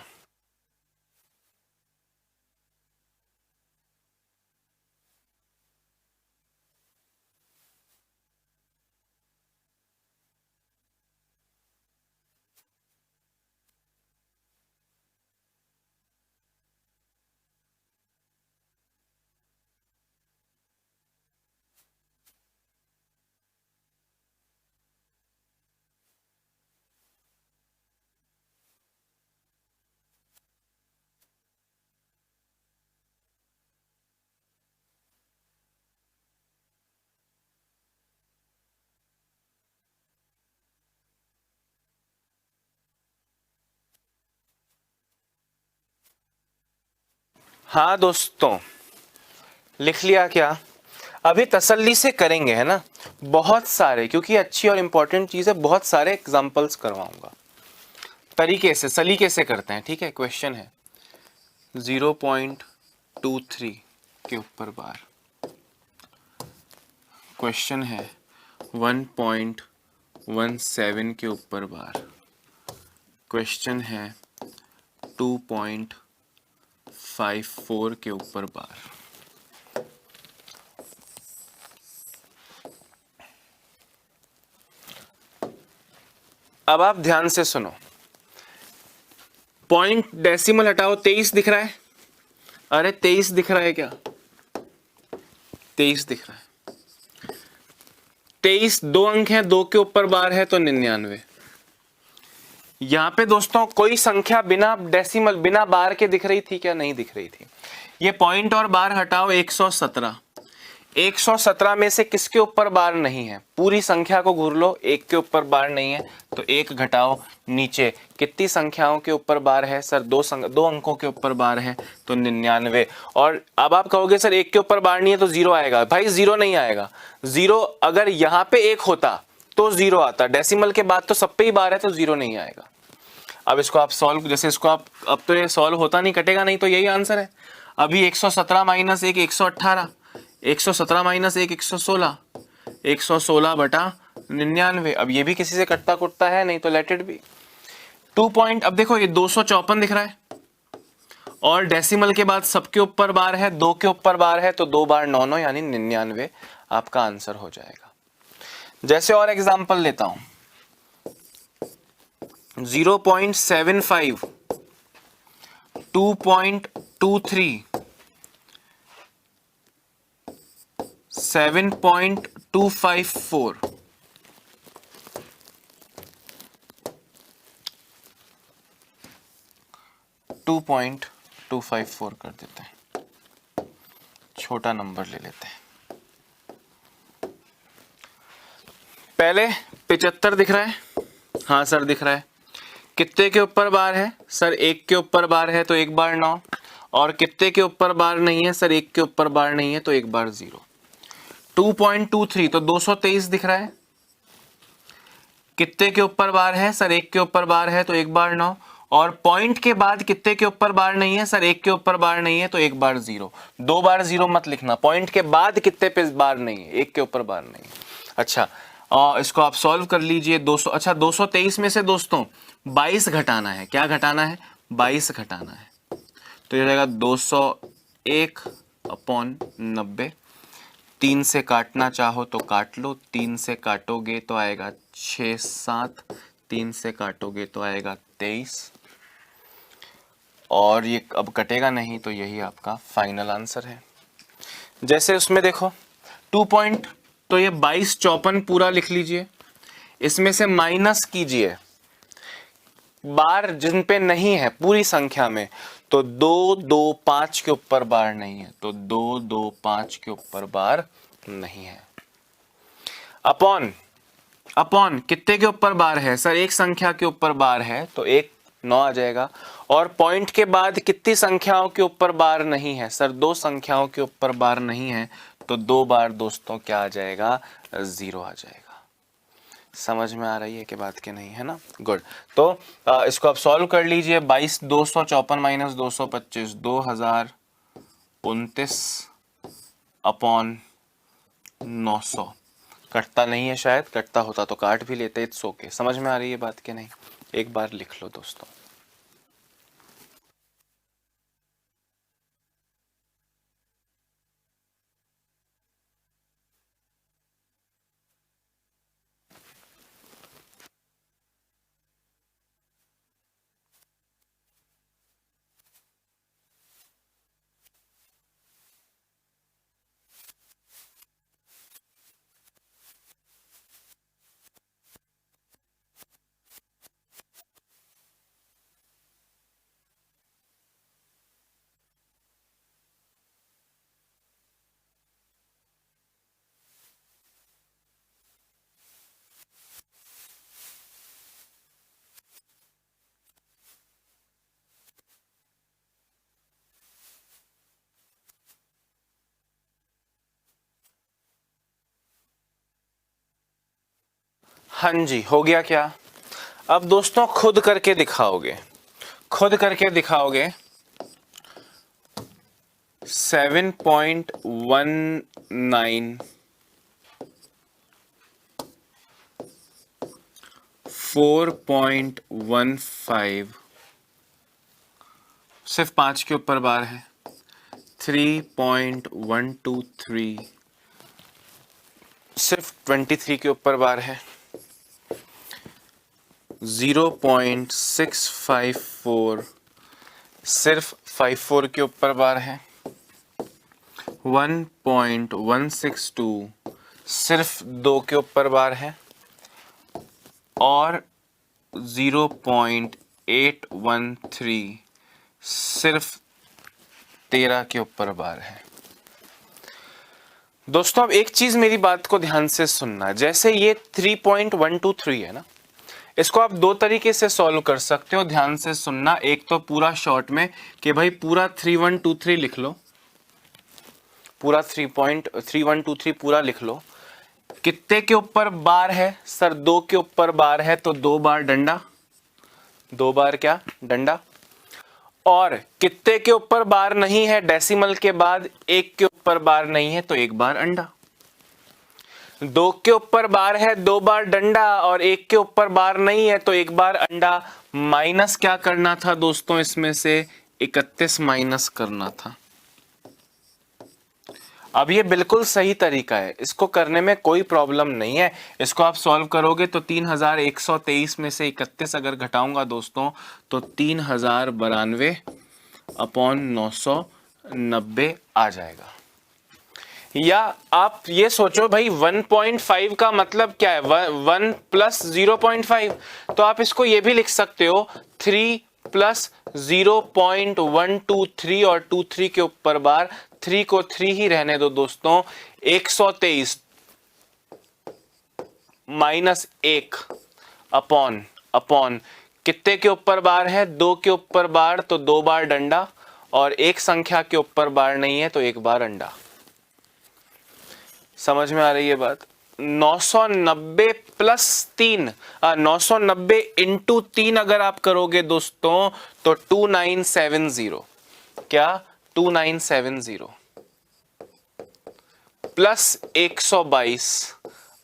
हाँ दोस्तों, लिख लिया क्या? अभी तसल्ली से करेंगे, है ना, बहुत सारे, क्योंकि अच्छी और इंपॉर्टेंट चीज है। बहुत सारे एग्जाम्पल्स करवाऊंगा, तरीके से, सलीके से करते हैं, ठीक है। क्वेश्चन है 0.23 के ऊपर बार। क्वेश्चन है 1.17 के ऊपर बार। क्वेश्चन है 2.14 0.54 के ऊपर बार। अब आप ध्यान से सुनो, पॉइंट डेसिमल हटाओ, 23 दिख रहा है? अरे 23 दिख रहा है क्या? 23 दिख रहा है। 23 दो अंक है, 2 के ऊपर बार है तो 99। यहां पे दोस्तों कोई संख्या बिना डेसिमल बिना बार के दिख रही थी क्या? नहीं दिख रही थी। ये पॉइंट और बार हटाओ, 117। 117 में से किसके ऊपर बार नहीं है? पूरी संख्या को घूर लो, एक के ऊपर बार नहीं है तो एक घटाओ नीचे। कितनी संख्याओं के ऊपर बार है सर? दो अंकों के ऊपर बार है तो 99। और अब आप कहोगे सर एक के ऊपर बार नहीं है तो जीरो आएगा। भाई जीरो नहीं आएगा। जीरो अगर यहां पे एक होता तो जीरो आता, डेसिमल के बाद तो सब पे ही बार है तो जीरो नहीं आएगा। अब इसको आप सॉल्व, जैसे इसको आप, अब तो ये सॉल्व होता नहीं, कटेगा नहीं, तो यही आंसर है। अभी 117 माइनस 1 118, 117 माइनस 1 116, 116 बटा 99। अब ये भी किसी से कटता कुटता है नहीं तो लेट इट बी 2 पॉइंट। अब देखो ये 254 दिख रहा है और डेसिमल के बाद सबके ऊपर बार है, 2 के ऊपर बार है तो 2 बार 9 9 यानी 99 आपका आंसर हो जाएगा। जैसे और एग्जांपल लेता हूं, 0.75, 2.23, 7.254, 2.254 कर देते हैं, छोटा नंबर ले लेते हैं। पहले 75 दिख रहा है? हाँ सर दिख रहा है। कितने के ऊपर बार है सर? एक के ऊपर बार है तो एक बार 9। और कितने के ऊपर बार नहीं है सर? एक के ऊपर बार नहीं है तो एक बार 0। 2.23 तो 223 दिख रहा है। कितने के ऊपर बार है सर? एक के ऊपर बार है तो एक बार 9। और पॉइंट के बाद कितने के ऊपर बार नहीं है सर? एक के ऊपर बार नहीं है तो एक बार 0। 2 बार 0 मत लिखना, पॉइंट के बाद कितने पे बार नहीं है, एक के ऊपर बार नहीं है। अच्छा इसको आप सॉल्व कर लीजिए। 200, अच्छा 223 में से दोस्तों 22 घटाना है। क्या घटाना है? 22 घटाना है। तो ये रहेगा 201/90। 3 से काटना चाहो तो काट लो, 3 से काटोगे तो आएगा 6 7, 3 से काटोगे तो आएगा 23। और ये अब कटेगा नहीं तो यही आपका फाइनल आंसर है। जैसे उसमें देखो 2 पॉइंट, तो ये 22 54 पूरा लिख लीजिए, इसमें से माइनस कीजिए बार जिन पे नहीं है पूरी संख्या में, तो 2 2 5 के ऊपर बार नहीं है, तो 2 2 5 के ऊपर बार नहीं है। अपॉन, अपॉन कितने के ऊपर बार है सर? एक संख्या के ऊपर बार है तो एक 9 आ जाएगा। और पॉइंट के बाद कितनी संख्याओं के ऊपर बार नहीं है सर? 2 संख्याओं के ऊपर बार नहीं है तो 2 बार दोस्तों क्या आ जाएगा? 0 आ जाएगा। समझ में आ रही है कि बात के नहीं है ना? गुड। तो इसको आप सॉल्व कर लीजिए। 22 254 माइनस 225 2029 अपॉन 900। कटता नहीं है, शायद कटता होता तो काट भी लेते। It's okay. समझ में आ रही है बात के नहीं? एक बार लिख लो दोस्तों। हाँ जी, हो गया क्या? अब दोस्तों खुद करके दिखाओगे, खुद करके दिखाओगे। 7.19, 4.15, सिर्फ 5 के ऊपर बार है। 3.123 सिर्फ 23 के ऊपर बार है। 0.654 सिर्फ 54 के ऊपर बार है। 1.162 सिर्फ 2 के ऊपर बार है और 0.813 सिर्फ 13 के ऊपर बार है। दोस्तों अब एक चीज मेरी बात को ध्यान से सुनना, जैसे ये 3.123 है ना, इसको आप दो तरीके से सॉल्व कर सकते हो, ध्यान से सुनना। एक तो पूरा शॉर्ट में कि भाई पूरा 3123 लिख लो, पूरा 3.3123 पूरा लिख लो। कितने के ऊपर बार है सर? 2 के ऊपर बार है तो 2 बार डंडा, 2 बार क्या डंडा। और कितने के ऊपर बार नहीं है? डेसिमल के बाद 1 के ऊपर बार नहीं है तो 1 बार अंडा। 2 के ऊपर बार है 2 बार डंडा और 1 के ऊपर बार नहीं है तो 1 बार अंडा। माइनस क्या करना था दोस्तों? इसमें से 31 माइनस करना था। अब ये बिल्कुल सही तरीका है, इसको करने में कोई प्रॉब्लम नहीं है। इसको आप सॉल्व करोगे तो 3123 में से 31 अगर घटाऊंगा दोस्तों तो 3092 अपॉन 990 आ जाएगा। या आप ये सोचो भाई 1.5 का मतलब क्या है? 1 प्लस 0.5, तो आप इसको ये भी लिख सकते हो 3 प्लस 0.123 और 23 के ऊपर बार, 3 को 3 ही रहने दो दोस्तों। 123 माइनस 1 अपॉन कितने के ऊपर बार है? 2 के ऊपर बार तो 2 बार डंडा और एक संख्या के ऊपर बार नहीं है तो 1 बार अंडा। समझ में आ रही है बात? 990 प्लस 3, 990 इंटू 3 अगर आप करोगे दोस्तों तो 2970, क्या 2970 प्लस 122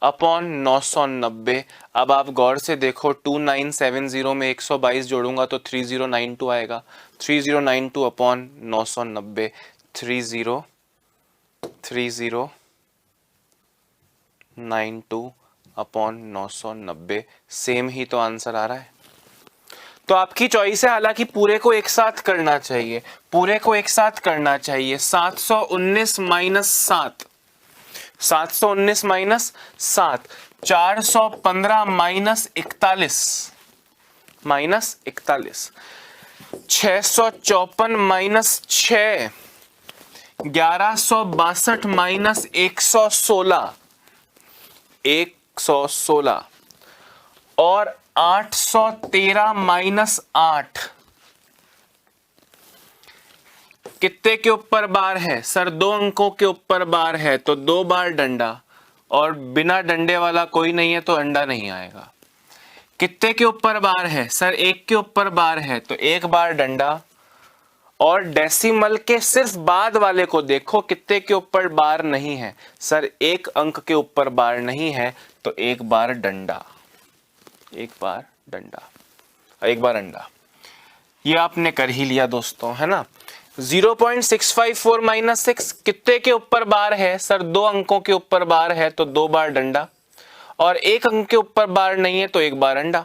अपॉन 990। अब आप गौर से देखो 2970 में 122 जोड़ूंगा तो 3092 आएगा। 3092 अपॉन 990, 3092 अपॉन 990, सेम ही तो आंसर आ रहा है। तो आपकी चॉइस है, हालांकि पूरे को एक साथ करना चाहिए, पूरे को एक साथ करना चाहिए। 719 minus 7, 719 minus 7, 415 minus 41, minus 41, 654 minus 6, 1162 minus 116, 116 और 813 माइनस 8 कितने के ऊपर बार है सर? 2 अंकों के ऊपर बार है तो 2 बार डंडा और बिना डंडे वाला कोई नहीं है तो अंडा नहीं आएगा। कितने के ऊपर बार है सर? 1 के ऊपर बार है तो 1 बार डंडा और डेसिमल के सिर्फ बाद वाले को देखो, कितने के ऊपर बार नहीं है सर? 1 अंक के ऊपर बार नहीं है तो 1 बार डंडा, 1 बार डंडा, 1 बार अंडा। ये आपने कर ही लिया दोस्तों, है ना। 0.654 माइनस 6 कितने के ऊपर बार है सर? 2 अंकों के ऊपर बार है तो 2 बार डंडा और 1 अंक के ऊपर बार नहीं है तो 1 बार अंडा।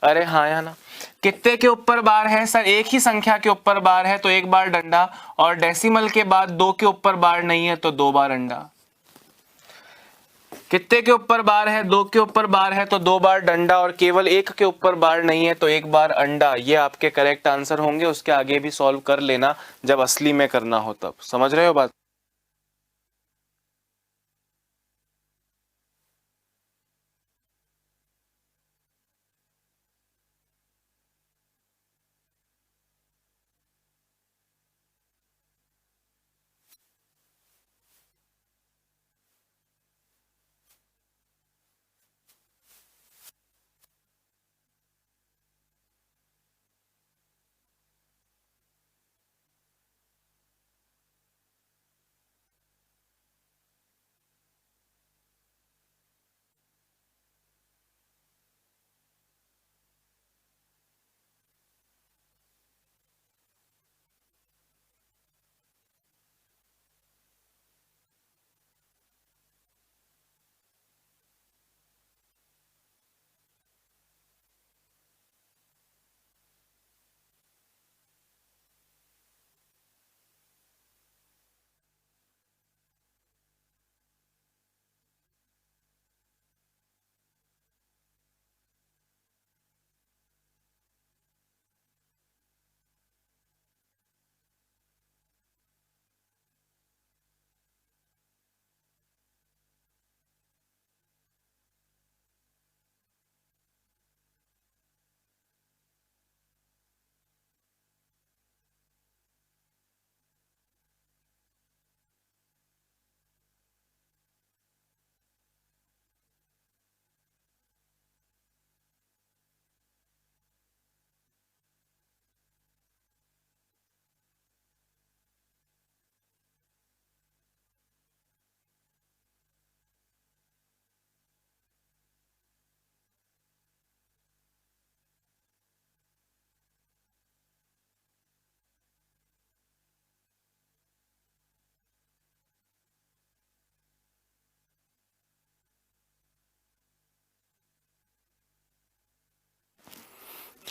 अरे हाँ या ना? कितने के ऊपर बार है सर? एक ही संख्या के ऊपर बार है तो 1 बार डंडा और डेसिमल के बाद 2 के ऊपर बार नहीं है तो 2 बार अंडा। कितने के ऊपर बार है? 2 के ऊपर बार है तो 2 बार डंडा और केवल 1 के ऊपर बार नहीं है तो 1 बार अंडा। ये आपके करेक्ट आंसर होंगे। उसके आगे भी सॉल्व कर लेना जब असली में करना हो तब। समझ रहे हो बात?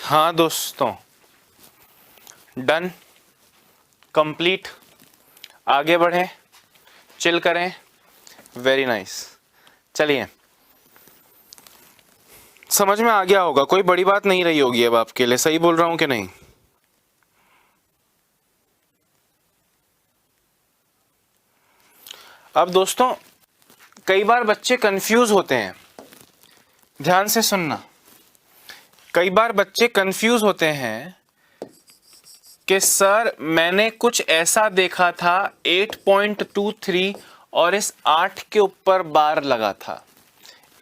हाँ दोस्तों, डन, कंप्लीट, आगे बढ़ें, चिल करें, वेरी नाइस। चलिए, समझ में आ गया होगा, कोई बड़ी बात नहीं रही होगी अब आपके लिए, सही बोल रहा हूं कि नहीं? अब दोस्तों कई बार बच्चे कंफ्यूज होते हैं, ध्यान से सुनना, कई बार बच्चे कंफ्यूज होते हैं कि सर मैंने कुछ ऐसा देखा था 8.23 और इस 8 के ऊपर बार लगा था,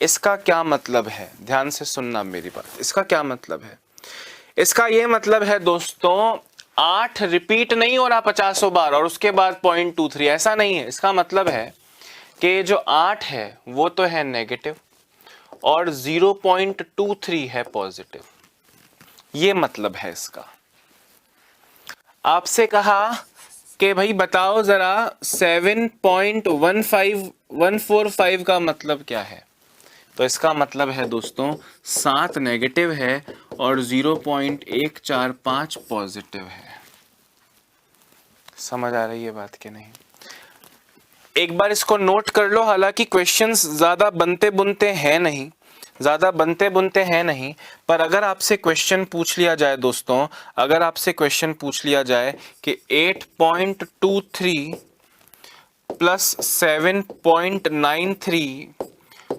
इसका क्या मतलब है? ध्यान से सुनना मेरी बात, इसका क्या मतलब है? इसका ये मतलब है दोस्तों, 8 रिपीट नहीं हो रहा 50 बार और उसके बाद 0.23, ऐसा नहीं है। इसका मतलब है कि जो 8 है वो तो है नेगेटिव और 0.23 है पॉजिटिव, ये मतलब है इसका। आपसे कहा कि भाई बताओ जरा 7.15145 का मतलब क्या है, तो इसका मतलब है दोस्तों 7 नेगेटिव है और 0.145 पॉजिटिव है। समझ आ रही है बात कि नहीं? एक बार इसको नोट कर लो, हालांकि क्वेश्चंस ज्यादा बनते बुनते हैं नहीं, पर अगर आपसे क्वेश्चन पूछ लिया जाए दोस्तों, अगर आपसे क्वेश्चन पूछ लिया जाए कि 8.23 प्लस 7.93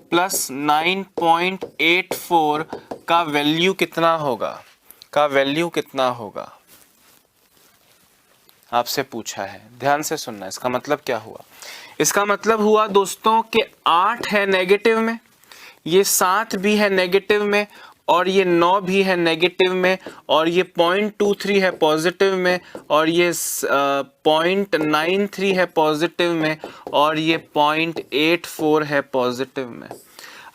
प्लस 9.84 का वैल्यू कितना होगा, आपसे पूछा है। ध्यान से सुनना, इसका मतलब क्या हुआ? इसका मतलब हुआ दोस्तों कि 8 है नेगेटिव में, ये 7 भी है नेगेटिव में, और ये 9 भी है नेगेटिव में, और ये 0.23 है पॉजिटिव में, और ये 0.93 है पॉजिटिव में, और ये 0.84 है पॉजिटिव में।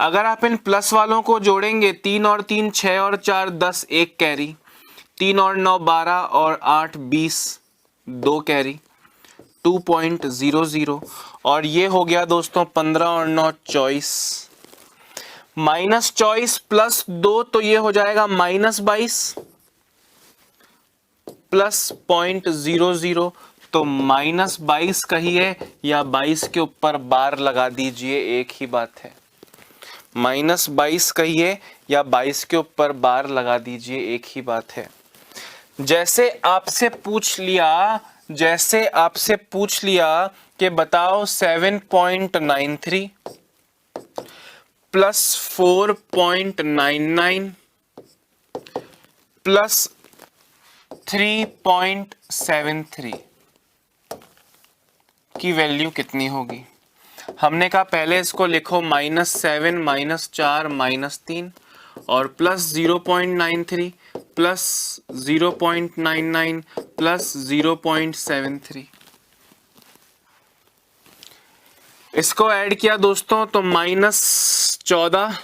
अगर आप इन प्लस वालों को जोड़ेंगे, 3 और 3 6 और 4 10, 1 कैरी, 3 और 9 12 और 8 20, 2 कैरी, 2.00, और ये हो गया दोस्तों 15 और 9 24, -24 प्लस 2 तो ये हो जाएगा -22 प्लस 0.00, तो -22 कहिए या 22 के ऊपर बार लगा दीजिए, एक ही बात है। -22 कहिए या 22 के ऊपर बार लगा दीजिए, एक ही बात है। जैसे आपसे पूछ लिया कि बताओ 7.93 प्लस 4.99 प्लस 3.73 की वैल्यू कितनी होगी? हमने कहा पहले इसको लिखो -7 -4 -3 और प्लस 0.93 प्लस 0.99 प्लस 0.73। इसको ऐड किया दोस्तों तो -14,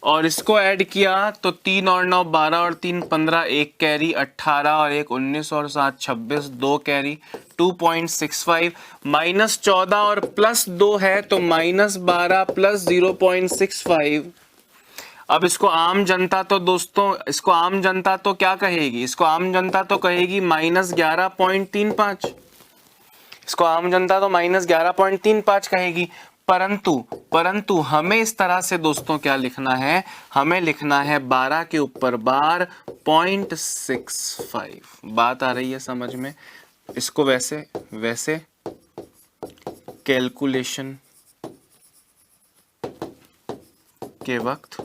और इसको ऐड किया तो 3 और 9 12 और 3 15, 1 कैरी, 18 और 1 19 और 7 26, 2 कैरी, 2.65, -14 और प्लस 2 है तो -12 प्लस 0.65। अब इसको आम जनता तो दोस्तों, इसको आम जनता तो क्या कहेगी? इसको आम जनता तो कहेगी -11.35, इसको आम जनता तो -11.35 कहेगी। परंतु हमें इस तरह से दोस्तों क्या लिखना है? हमें लिखना है 12 के ऊपर बार 0.65। बात आ रही है समझ में? इसको वैसे कैलकुलेशन के वक्त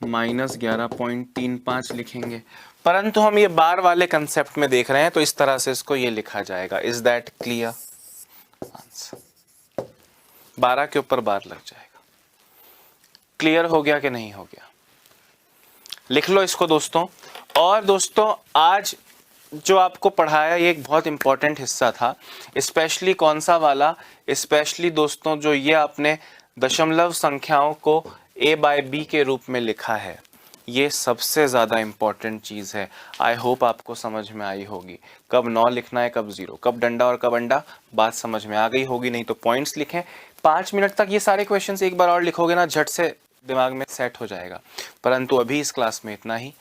-11.35 लिखेंगे, परंतु हम ये बार वाले कंसेप्ट में देख रहे हैं तो इस तरह से इसको ये लिखा जाएगा। Is that clear? आंसर 12 के ऊपर बार लग जाएगा। क्लियर हो गया कि नहीं हो गया? लिख लो इसको दोस्तों। और दोस्तों आज जो आपको पढ़ाया ये एक बहुत इंपॉर्टेंट हिस्सा था, स्पेशली कौन सा वाला? स्पेशली दोस्तों जो ये आपने दशमलव संख्याओं को a बाय b के रूप में लिखा है, ये सबसे ज़्यादा इंपॉर्टेंट चीज़ है। आई होप आपको समझ में आई होगी, कब 9 लिखना है, कब 0, कब डंडा और कब अंडा, बात समझ में आ गई होगी। नहीं तो पॉइंट्स लिखें, 5 मिनट तक ये सारे क्वेश्चंस एक बार और लिखोगे ना, झट से दिमाग में सेट हो जाएगा। परंतु अभी इस क्लास में इतना ही।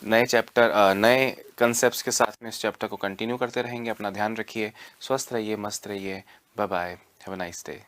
नए चैप्टर नए कंसेप्ट्स के साथ में इस चैप्टर को कंटिन्यू करते रहेंगे। अपना ध्यान रखिए, स्वस्थ रहिए, मस्त रहिए। Bye bye, have a nice day.